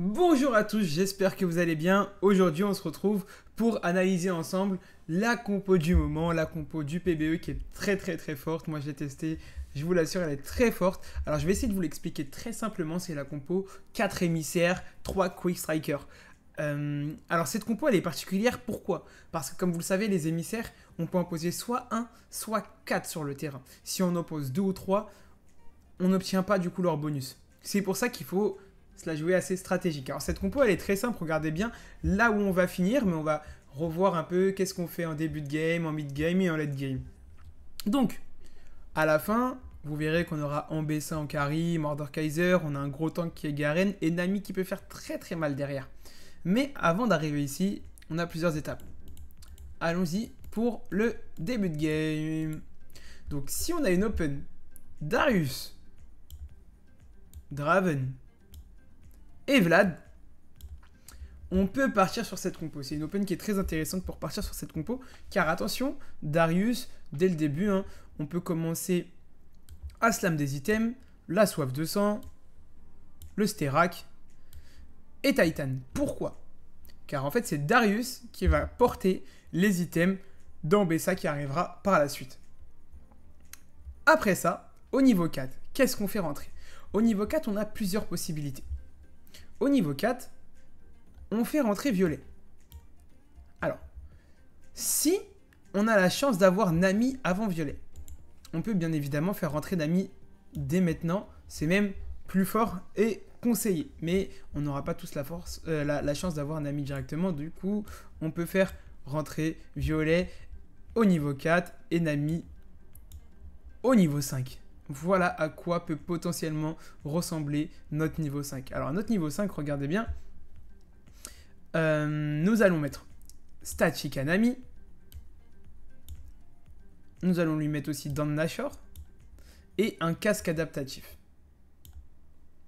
Bonjour à tous, j'espère que vous allez bien. Aujourd'hui, on se retrouve pour analyser ensemble la compo du moment, la compo du PBE qui est très forte. Moi, je l'ai testée, je vous l'assure, elle est très forte. Alors, je vais essayer de vous l'expliquer très simplement. C'est la compo 4 émissaires, 3 quick strikers. Alors, cette compo, elle est particulière. Pourquoi? Parce que, comme vous le savez, les émissaires, on peut en poser soit 1, soit 4 sur le terrain. Si on en pose 2 ou 3, on n'obtient pas du coup leur bonus. C'est pour ça qu'il faut se la jouer assez stratégique. Alors cette compo elle est très simple, regardez bien là où on va finir, mais on va revoir un peu qu'est-ce qu'on fait en début de game, en mid game et en late game. Donc à la fin, vous verrez qu'on aura Ambessa en carry, Mordekaiser, on a un gros tank qui est Garen et Nami qui peut faire très mal derrière. Mais avant d'arriver ici, on a plusieurs étapes. Allons-y pour le début de game. Donc si on a une open Darius, Draven et Vlad, on peut partir sur cette compo. C'est une open qui est très intéressante pour partir sur cette compo. Car attention, Darius, dès le début, on peut commencer à slam des items, la soif de sang, le Sterak et Titan. Pourquoi? Car en fait, c'est Darius qui va porter les items d'Ambessa qui arrivera par la suite. Après ça, au niveau 4, qu'est-ce qu'on fait rentrer? Au niveau 4, on a plusieurs possibilités. Au niveau 4, on fait rentrer Violet. Alors, si on a la chance d'avoir Nami avant Violet, on peut bien évidemment faire rentrer Nami dès maintenant. C'est même plus fort et conseillé. Mais on n'aura pas tous la chance d'avoir Nami directement. Du coup, on peut faire rentrer Violet au niveau 4 et Nami au niveau 5. Voilà à quoi peut potentiellement ressembler notre niveau 5. Alors, notre niveau 5, regardez bien. Nous allons mettre Static à Nami. Nous allons lui mettre aussi Dan Nashor. Et un casque adaptatif.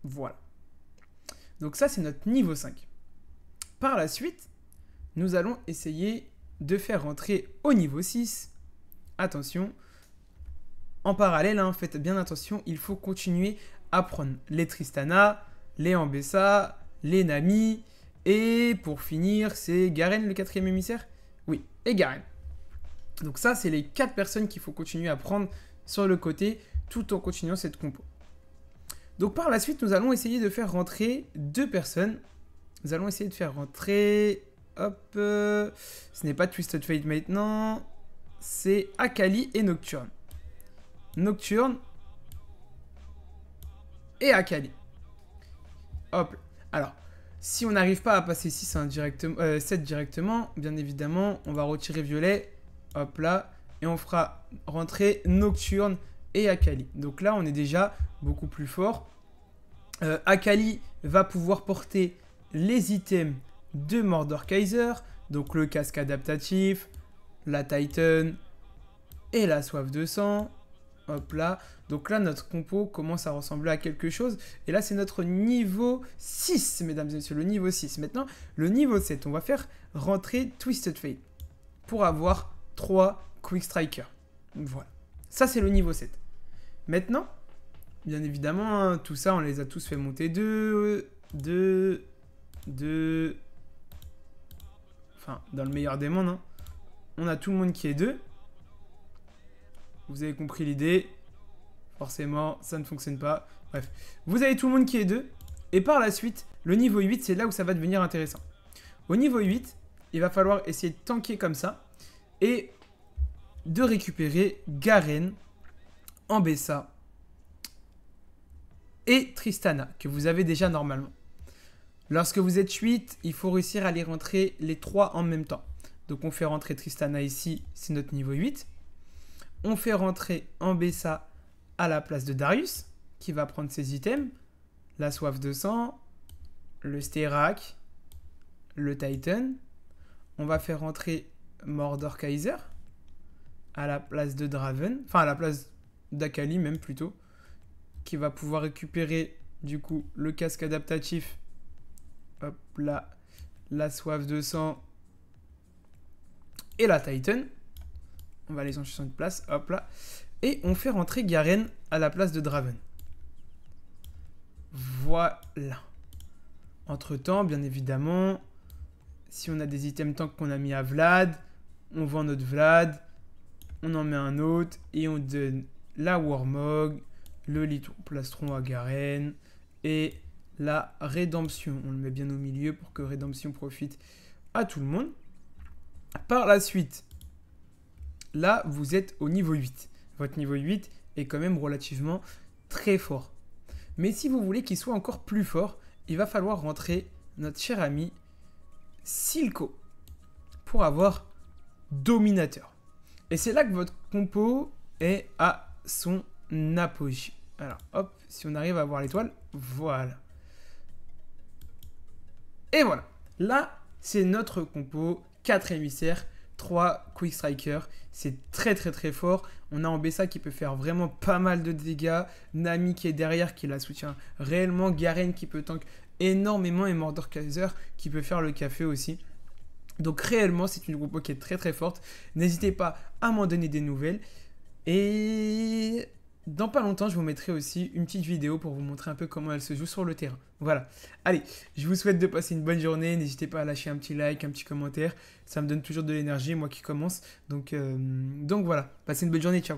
Voilà. Donc ça, c'est notre niveau 5. Par la suite, nous allons essayer de faire rentrer au niveau 6. Attention. En parallèle, faites bien attention, il faut continuer à prendre les Tristana, les Ambessa, les Nami, et pour finir, c'est Garen le 4e émissaire? Oui, et Garen. Donc ça, c'est les 4 personnes qu'il faut continuer à prendre sur le côté, tout en continuant cette compo. Donc par la suite, nous allons essayer de faire rentrer 2 personnes. Nous allons essayer de faire rentrer... Hop, ce n'est pas Twisted Fate maintenant, c'est Akali et Nocturne. Nocturne et Akali. Hop. Alors, si on n'arrive pas à passer 7 directement, bien évidemment, on va retirer Violet. Hop là. Et on fera rentrer Nocturne et Akali. Donc là, on est déjà beaucoup plus fort. Akali va pouvoir porter les items de Mordekaiser. Donc le casque adaptatif, la Titan et la soif de sang. Hop là, donc là notre compo commence à ressembler à quelque chose. Et là c'est notre niveau 6, mesdames et messieurs, le niveau 6. Maintenant, le niveau 7, on va faire rentrer Twisted Fate pour avoir 3 Quick Strikers. Voilà, ça c'est le niveau 7. Maintenant, bien évidemment, tout ça on les a tous fait monter 2. Enfin, dans le meilleur des mondes, on a tout le monde qui est 2. Vous avez compris l'idée. Forcément, ça ne fonctionne pas. Bref, vous avez tout le monde qui est 2. Et par la suite, le niveau 8, c'est là où ça va devenir intéressant. Au niveau 8, il va falloir essayer de tanker comme ça. Et de récupérer Garen, Ambessa et Tristana, que vous avez déjà normalement. Lorsque vous êtes 8, il faut réussir à les rentrer les 3 en même temps. Donc on fait rentrer Tristana ici, c'est notre niveau 8. On fait rentrer Ambessa à la place de Darius, qui va prendre ses items. La soif de sang, le Sterak, le Titan. On va faire rentrer Mordekaiser à la place de Draven, enfin à la place d'Akali même plutôt, qui va pouvoir récupérer du coup le casque adaptatif. Hop là, la soif de sang et la Titan. On va les enchaîner de place, hop là. Et on fait rentrer Garen à la place de Draven. Voilà. Entre-temps, bien évidemment, si on a des items tank qu'on a mis à Vlad, on vend notre Vlad, on en met un autre et on donne la Warmog, le Little Plastron à Garen et la Rédemption. On le met bien au milieu pour que Rédemption profite à tout le monde. Par la suite, là, vous êtes au niveau 8. Votre niveau 8 est quand même relativement très fort. Mais si vous voulez qu'il soit encore plus fort, il va falloir rentrer notre cher ami Silco pour avoir Dominateur. Et c'est là que votre compo est à son apogée. Alors, hop, si on arrive à voir l'étoile, voilà. Et voilà. Là, c'est notre compo. 4 émissaires, 3 Quick Striker. C'est très très très fort. On a Ambessa qui peut faire vraiment pas mal de dégâts. Nami qui est derrière, qui la soutient réellement. Garen qui peut tank énormément. Et Mordekaiser qui peut faire le café aussi. Donc réellement, c'est une compo qui est très très forte. N'hésitez pas à m'en donner des nouvelles. Et dans pas longtemps, je vous mettrai aussi une petite vidéo pour vous montrer un peu comment elle se joue sur le terrain. Voilà. Allez, je vous souhaite de passer une bonne journée. N'hésitez pas à lâcher un petit like, un petit commentaire. Ça me donne toujours de l'énergie, moi qui commence. Donc voilà. Passez une bonne journée. Ciao.